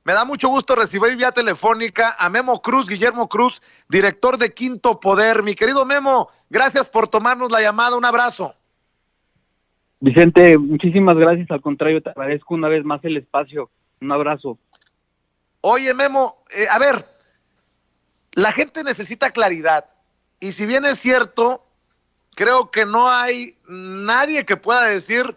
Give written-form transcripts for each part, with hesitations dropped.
Me da mucho gusto recibir vía telefónica a Memo Cruz, Guillermo Cruz, director de Quinto Poder. Mi querido Memo, gracias por tomarnos la llamada. Un abrazo. Vicente, muchísimas gracias. Al contrario, te agradezco una vez más el espacio. Un abrazo. Oye, Memo, a ver, la gente necesita claridad. Y si bien es cierto, creo que no hay nadie que pueda decir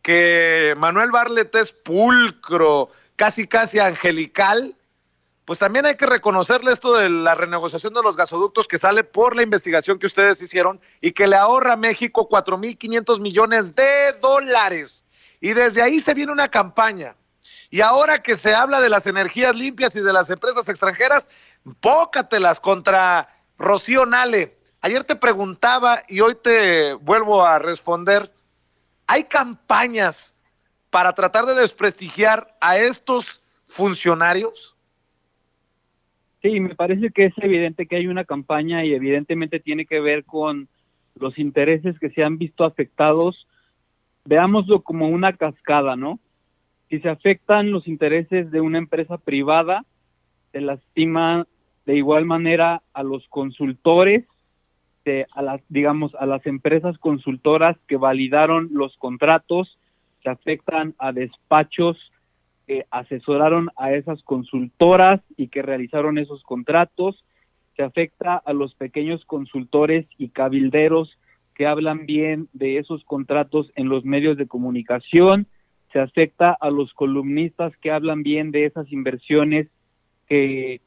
que Manuel Bartlett es pulcro, casi angelical. Pues también hay que reconocerle esto de la renegociación de los gasoductos que sale por la investigación que ustedes hicieron y que le ahorra a México 4,500 millones de dólares. Y desde ahí se viene una campaña. Y ahora que se habla de las energías limpias y de las empresas extranjeras, pócatelas contra Rocío Nale. Ayer te preguntaba y hoy te vuelvo a responder. ¿Hay campañas para tratar de desprestigiar a estos funcionarios? Sí, me parece que es evidente que hay una campaña y evidentemente tiene que ver con los intereses que se han visto afectados. Veámoslo como una cascada, ¿no? Si se afectan los intereses de una empresa privada, se lastima de igual manera a los consultores, a las empresas consultoras que validaron los contratos, se afectan a despachos que asesoraron a esas consultoras y que realizaron esos contratos, se afecta a los pequeños consultores y cabilderos que hablan bien de esos contratos en los medios de comunicación, se afecta a los columnistas que hablan bien de esas inversiones de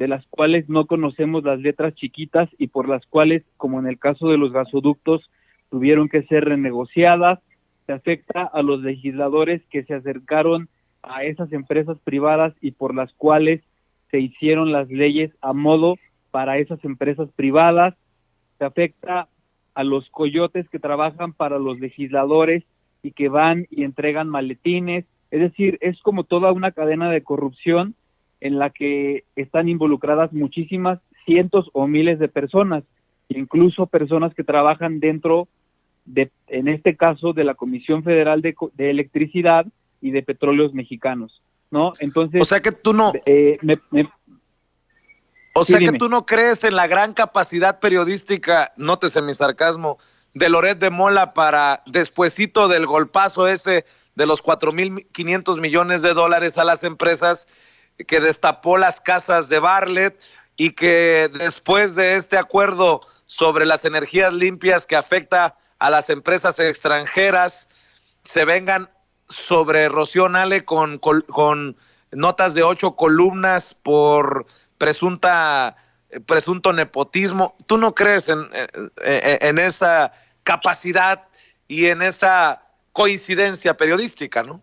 las cuales no conocemos las letras chiquitas y por las cuales, como en el caso de los gasoductos, tuvieron que ser renegociadas, se afecta a los legisladores que se acercaron a esas empresas privadas y por las cuales se hicieron las leyes a modo para esas empresas privadas, se afecta a los coyotes que trabajan para los legisladores y que van y entregan maletines, es decir, es como toda una cadena de corrupción en la que están involucradas muchísimas cientos o miles de personas, incluso personas que trabajan dentro de, en este caso, de la Comisión Federal de Electricidad y de Petróleos Mexicanos, ¿no? Entonces, o sea que tú no, tú no crees en la gran capacidad periodística, nótese mi sarcasmo, de Loret de Mola para despuesito del golpazo ese de los 4,500 millones de dólares a las empresas que destapó las casas de Bartlett y que después de este acuerdo sobre las energías limpias que afecta a las empresas extranjeras se vengan sobre Rocío Nale con notas de 8 columnas por presunto nepotismo? ¿Tú no crees en esa capacidad y en esa coincidencia periodística, no?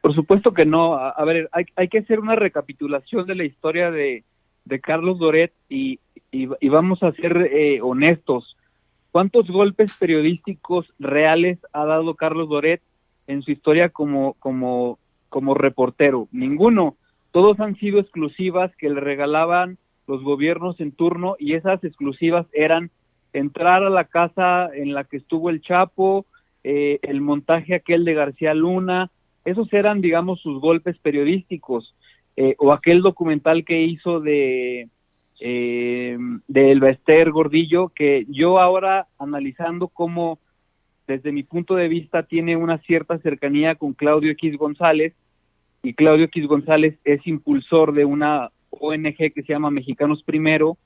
Por supuesto que no. A ver, hay que hacer una recapitulación de la historia de Carlos Loret y vamos a ser honestos. ¿Cuántos golpes periodísticos reales ha dado Carlos Loret en su historia como reportero? Ninguno. Todos han sido exclusivas que le regalaban los gobiernos en turno y esas exclusivas eran entrar a la casa en la que estuvo el Chapo, el montaje aquel de García Luna. Esos eran, digamos, sus golpes periodísticos, o aquel documental que hizo de Elbester Gordillo, que yo ahora analizando cómo desde mi punto de vista tiene una cierta cercanía con Claudio X González, y Claudio X González es impulsor de una ONG que se llama Mexicanos Primero.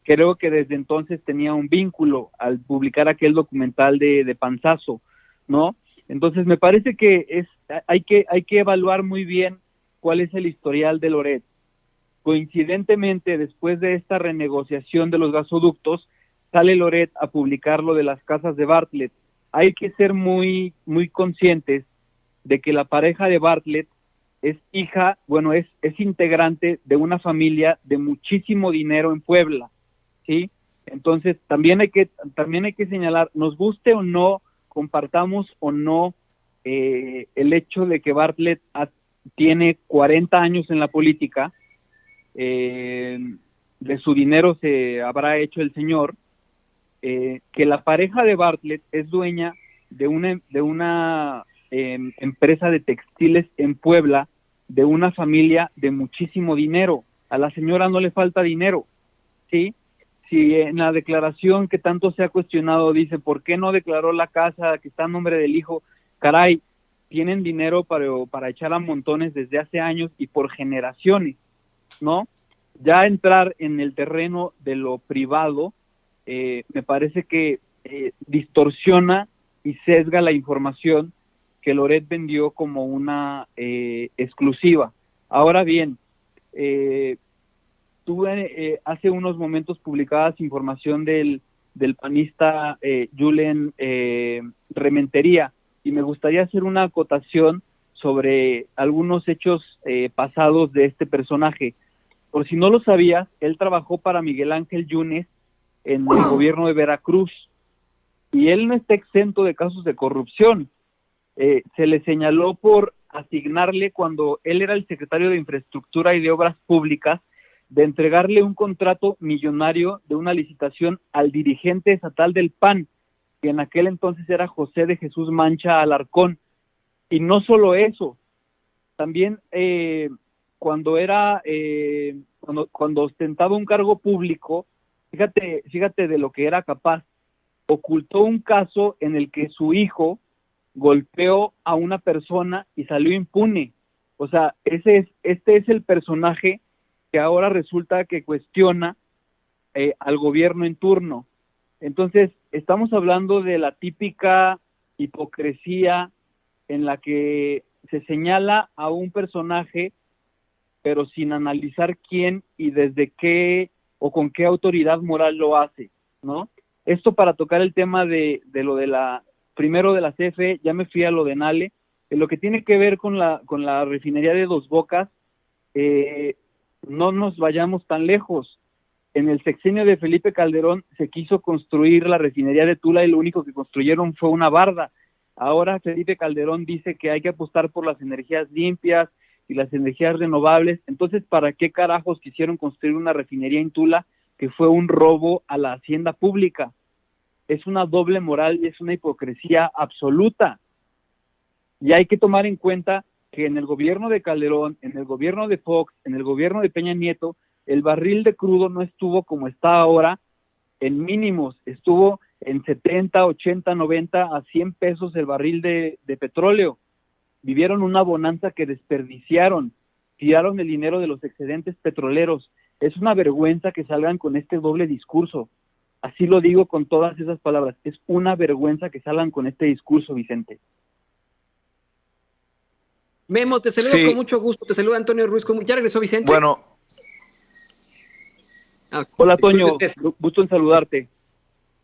Creo que desde entonces tenía un vínculo al publicar aquel documental de Panzazo, ¿no? Entonces me parece que hay que evaluar muy bien cuál es el historial de Loret. Coincidentemente, después de esta renegociación de los gasoductos, sale Loret a publicar lo de las casas de Bartlett. Hay que ser muy, muy conscientes de que la pareja de Bartlett es integrante de una familia de muchísimo dinero en Puebla, ¿sí? Entonces, también hay que señalar, nos guste o no, compartamos o no el hecho de que Bartlett tiene 40 años en la política, de su dinero se habrá hecho el señor, que la pareja de Bartlett es dueña de una empresa de textiles en Puebla de una familia de muchísimo dinero. A la señora no le falta dinero, ¿sí? Si en la declaración que tanto se ha cuestionado dice, ¿por qué no declaró la casa que está a nombre del hijo? Caray, tienen dinero para echar a montones desde hace años y por generaciones, ¿no? Ya entrar en el terreno de lo privado, me parece que distorsiona y sesga la información que Loret vendió como una exclusiva. Ahora bien, tú hace unos momentos publicabas información del panista Julen Rementería, y me gustaría hacer una acotación sobre algunos hechos pasados de este personaje. Por si no lo sabías, él trabajó para Miguel Ángel Yunes en el gobierno de Veracruz, y él no está exento de casos de corrupción. Se le señaló por asignarle, cuando él era el secretario de Infraestructura y de Obras Públicas, de entregarle un contrato millonario de una licitación al dirigente estatal del PAN, que en aquel entonces era José de Jesús Mancha Alarcón. Y no solo eso, también cuando ostentaba un cargo público, fíjate de lo que era capaz, ocultó un caso en el que su hijo golpeó a una persona y salió impune. O sea, este es el personaje que ahora resulta que cuestiona al gobierno en turno. Entonces, estamos hablando de la típica hipocresía en la que se señala a un personaje, pero sin analizar quién y desde qué o con qué autoridad moral lo hace, ¿no? Esto para tocar el tema de lo de primero de la CFE, ya me fui a lo de Nale, en lo que tiene que ver con la refinería de Dos Bocas, no nos vayamos tan lejos. En el sexenio de Felipe Calderón se quiso construir la refinería de Tula y lo único que construyeron fue una barda. Ahora Felipe Calderón dice que hay que apostar por las energías limpias y las energías renovables. Entonces, ¿para qué carajos quisieron construir una refinería en Tula que fue un robo a la hacienda pública? Es una doble moral y es una hipocresía absoluta. Y hay que tomar en cuenta que en el gobierno de Calderón, en el gobierno de Fox, en el gobierno de Peña Nieto, el barril de crudo no estuvo como está ahora en mínimos, estuvo en 70, 80, 90 a 100 pesos el barril de petróleo. Vivieron una bonanza que desperdiciaron, tiraron el dinero de los excedentes petroleros. Es una vergüenza que salgan con este doble discurso. Así lo digo con todas esas palabras. Es una vergüenza que salgan con este discurso, Vicente. Memo, te saludo con mucho gusto. Te saluda Antonio Ruiz. ¿Ya regresó Vicente? Bueno. Hola, Toño. Gusto en saludarte.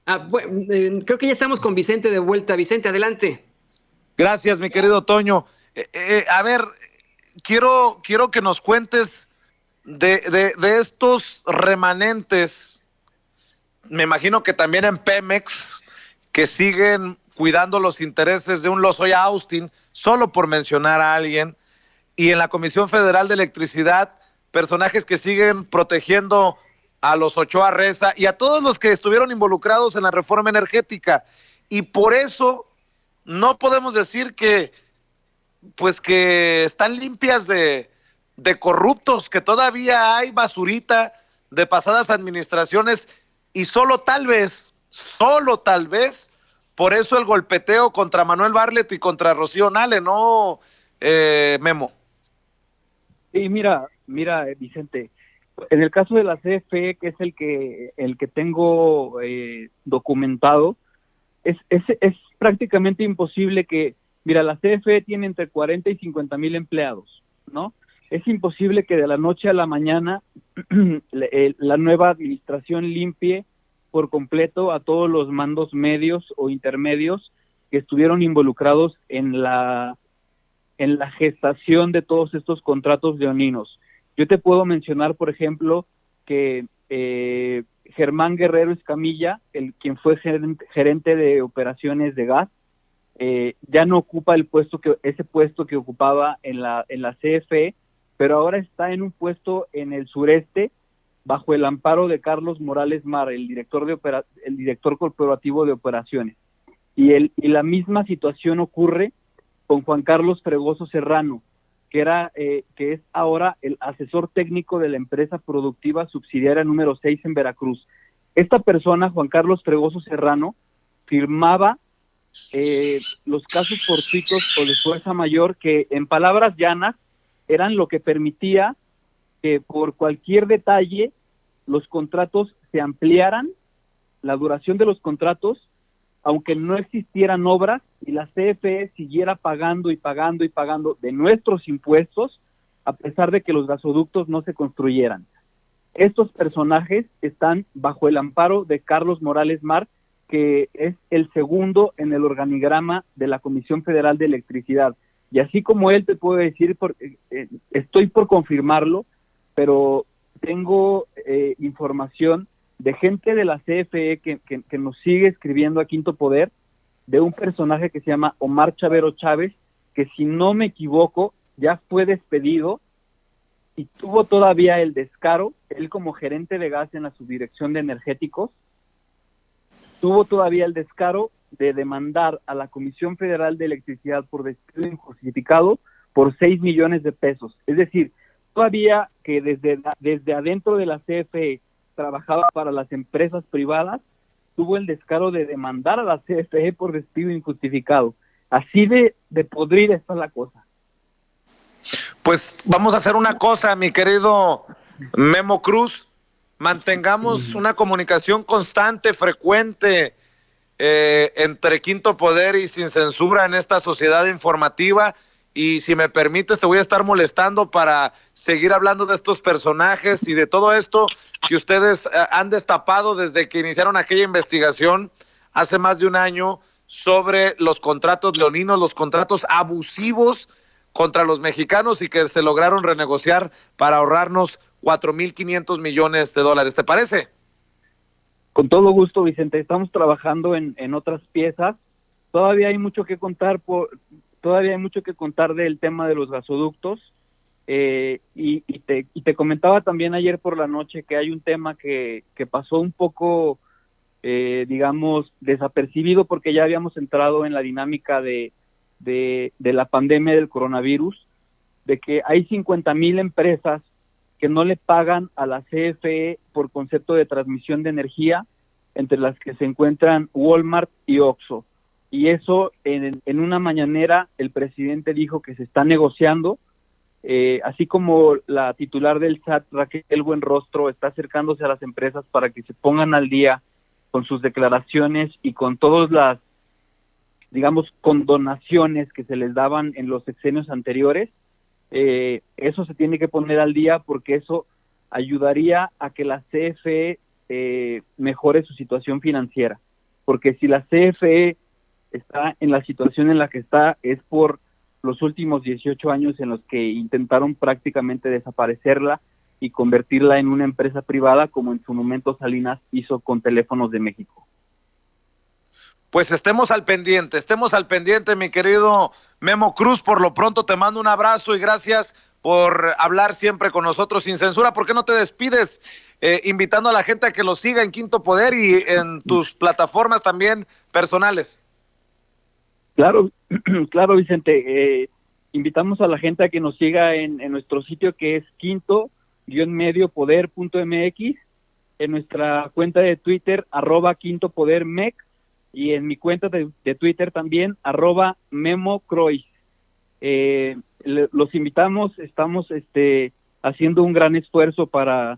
Creo que ya estamos con Vicente de vuelta. Vicente, adelante. Gracias, mi querido Toño. A ver, quiero que nos cuentes de estos remanentes. Me imagino que también en Pemex, que siguen cuidando los intereses de un Lozoya Austin, solo por mencionar a alguien, y en la Comisión Federal de Electricidad, personajes que siguen protegiendo a los Ochoa Reza y a todos los que estuvieron involucrados en la reforma energética. Y por eso no podemos decir que están limpias de corruptos, que todavía hay basurita de pasadas administraciones, y solo tal vez, por eso el golpeteo contra Manuel Bartlett y contra Rocío Nale, ¿no, Memo? Sí, mira, Vicente, en el caso de la CFE, que es el que tengo documentado, es prácticamente imposible que, mira, la CFE tiene entre 40 y 50 mil empleados, ¿no? Es imposible que de la noche a la mañana la nueva administración limpie por completo a todos los mandos medios o intermedios que estuvieron involucrados en la gestación de todos estos contratos leoninos. Yo te puedo mencionar, por ejemplo, que Germán Guerrero Escamilla, quien fue gerente de operaciones de gas, ya no ocupa ese puesto que ocupaba en la CFE, pero ahora está en un puesto en el sureste bajo el amparo de Carlos Morales Mar, el director corporativo de operaciones. Y la misma situación ocurre con Juan Carlos Fregoso Serrano, que es ahora el asesor técnico de la empresa productiva subsidiaria número 6 en Veracruz. Esta persona, Juan Carlos Fregoso Serrano, firmaba los casos fortuitos o de fuerza mayor, que en palabras llanas eran lo que permitía que por cualquier detalle los contratos se ampliaran, la duración de los contratos, aunque no existieran obras, y la CFE siguiera pagando y pagando y pagando de nuestros impuestos, a pesar de que los gasoductos no se construyeran. Estos personajes están bajo el amparo de Carlos Morales Mar, que es el segundo en el organigrama de la Comisión Federal de Electricidad. Y así como él, te puedo decir, estoy por confirmarlo, pero tengo información de gente de la CFE que nos sigue escribiendo a Quinto Poder, de un personaje que se llama Omar Chavero Chávez, que si no me equivoco, ya fue despedido y tuvo todavía el descaro, él como gerente de gas en la Subdirección de Energéticos, tuvo todavía el descaro de demandar a la Comisión Federal de Electricidad por despido injustificado por 6 millones de pesos. Es decir, todavía que desde adentro de la CFE trabajaba para las empresas privadas, tuvo el descaro de demandar a la CFE por despido injustificado. Así de podrida está la cosa. Pues vamos a hacer una cosa, mi querido Memo Cruz, mantengamos una comunicación constante, frecuente, entre Quinto Poder y Sin Censura en esta sociedad informativa, y si me permites te voy a estar molestando para seguir hablando de estos personajes y de todo esto que ustedes han destapado desde que iniciaron aquella investigación hace más de un año sobre los contratos leoninos, los contratos abusivos contra los mexicanos y que se lograron renegociar para ahorrarnos 4,500 millones de dólares. ¿Te parece? Con todo gusto, Vicente. Estamos trabajando en otras piezas. Todavía hay mucho que contar del tema de los gasoductos. Y te comentaba también ayer por la noche que hay un tema que pasó un poco, digamos, desapercibido, porque ya habíamos entrado en la dinámica de la pandemia del coronavirus, de que hay 50,000 empresas que no le pagan a la CFE por concepto de transmisión de energía, entre las que se encuentran Walmart y Oxxo. Y eso, en una mañanera, el presidente dijo que se está negociando, así como la titular del SAT, Raquel Buenrostro, está acercándose a las empresas para que se pongan al día con sus declaraciones y con todas las, digamos, condonaciones que se les daban en los sexenios anteriores. Eso se tiene que poner al día, porque eso ayudaría a que la CFE mejore su situación financiera, porque si la CFE está en la situación en la que está es por los últimos 18 años en los que intentaron prácticamente desaparecerla y convertirla en una empresa privada, como en su momento Salinas hizo con Teléfonos de México. Pues estemos al pendiente, mi querido Memo Cruz. Por lo pronto te mando un abrazo y gracias por hablar siempre con nosotros sin censura. ¿Por qué no te despides invitando a la gente a que lo siga en Quinto Poder y en tus plataformas también personales? Claro, claro, Vicente. Invitamos a la gente a que nos siga en nuestro sitio, que es quinto-mediopoder.mx, en nuestra cuenta de Twitter, @quintopodermec, y en mi cuenta de Twitter también, @memocroix. Los invitamos, estamos haciendo un gran esfuerzo para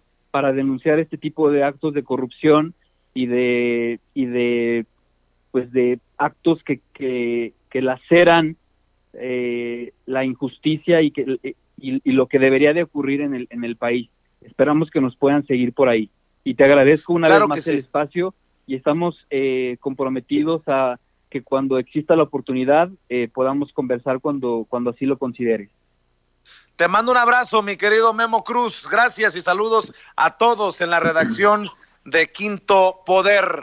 denunciar este tipo de actos de corrupción y de actos que laceran la injusticia y lo que debería de ocurrir en el país. Esperamos que nos puedan seguir por ahí. Y te agradezco una vez más el espacio, y estamos comprometidos a que cuando exista la oportunidad podamos conversar cuando así lo consideres. Te mando un abrazo, mi querido Memo Cruz. Gracias y saludos a todos en la redacción de Quinto Poder.